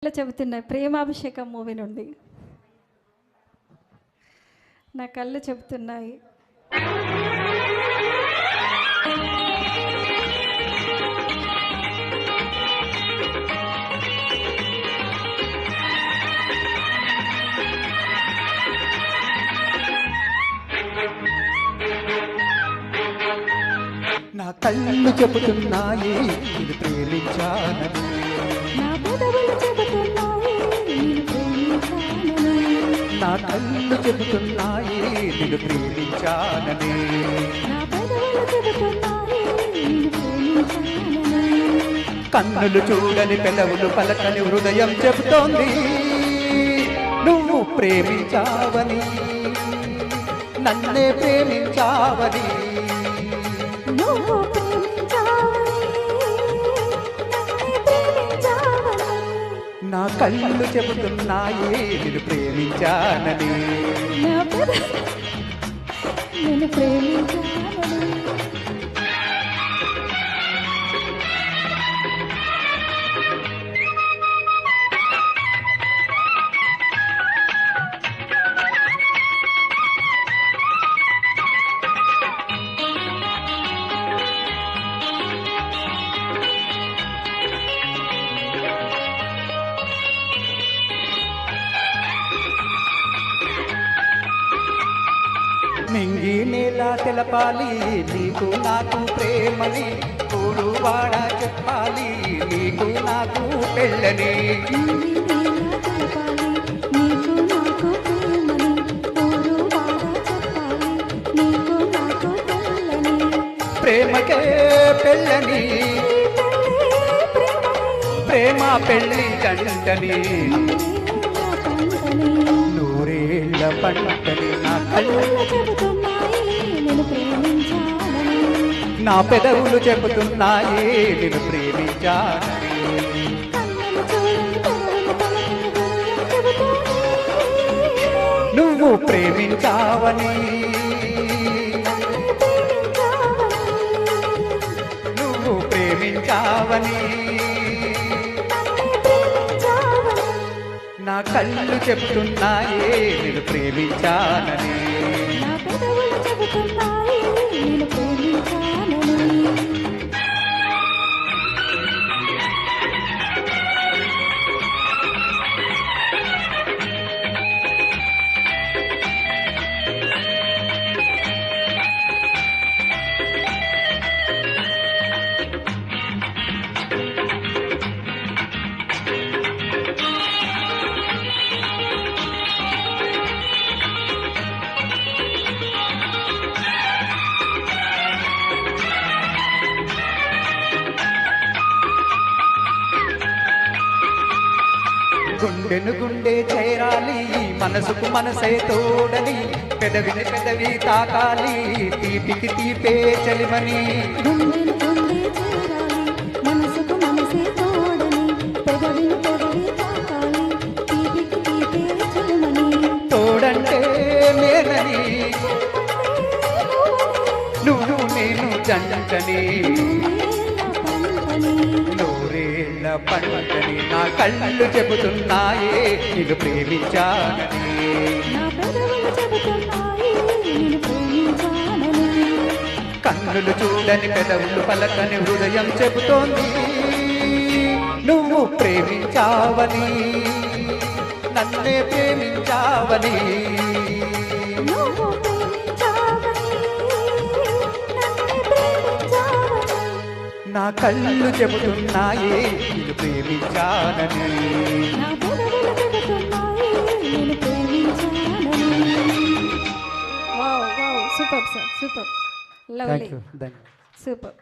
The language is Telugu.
ఇట్లా చెబుతున్నాయి ప్రేమాభిషేకం మూవీ నుండి. నా కళ్ళు చెబుతున్నాయి. నా కళ్ళు చెబుతున్నాయి ఇది ప్రేమించానని, నా పెదవులు చెబుతున్నాయి నిన్ను ప్రేమించానని, నా కళ్ళు చెబుతున్నాయి నిన్ను ప్రేమించానని, నా పెదవులు చెబుతున్నాయి నిన్ను ప్రేమించానని. కన్నులు చూడని పెదవులు పలకని హృదయం చెబుతోంది నువ్వు ప్రేమించావని, నన్నే ప్రేమించావని. నువ్వు ప్రేమించావని, నన్నే ప్రేమించావని. నా కళ్ళు చెబుతున్నాయి నిన్ను ప్రేమించానని, నా పెదవులు నిన్ను ప్రేమించానని. నింగి నేల తెలపాలి నీకు నాకు ప్రేమని, ఊరు వాడ చెప్పాలి నీకు నాకు పెళ్ళని. నింగి నేల తెలపాలి నీకు నాకు ప్రేమని, ఊరు వాడ చెప్పాలి నీకు నాకు పెళ్ళని. ప్రేమకే పెళ్ళని, ప్రేమ పెళ్ళి జంటని, నూరేళ్ల పంటని. నా కళ్ళు చెబుతున్నాయి నేను ప్రేమించాలని, నా పెదవులు చెబుతున్నాయి నిన్ను ప్రేమించానని, కన్నులు చూడని పెదవులు పలకని హృదయం చెబుతోంది నువ్వు ప్రేమించావని, నువ్వు ప్రేమించావని. నా కళ్ళు చెబుతున్నాయి నిన్ను ప్రేమించానని, నా పెదవులు చెబుతున్నాయి నేను ప్రేమించానని. గుండెను గుండె చేరాలి మనసుకు మనసే తోడని, పెదవిని పెదవి తాకాలి తీపికి తీపే చలిమని. గుండెను గుండె చేరాలి మనసుకు మనసే తోడని, పెదవిని పెదవి తాకాలి తీపికి తీపే చలిమని. తోడంటే నేనని, నువ్వు నేను జంటని, నూరేళ్ల పంటని. నా కళ్ళు చెబుతున్నాయి నిన్ను ప్రేమించానని, నా పెదవులు చెబుతున్నాయి నిన్ను ప్రేమించానని, కన్నులు చూడని పెదవులు పలకని హృదయం చెబుతోంది నువ్వు ప్రేమించావని, నన్నే ప్రేమించావని. నువ్వు ప్రేమించావని, నన్నే ప్రేమించావని. నా కళ్ళు చెబుతున్నాయి నిన్ను ప్రేమించానని, నా పెదవులు చెబుతున్నాయి నేను ప్రేమించానని. Wow wow, super sir, super, lovely, thank you. Super.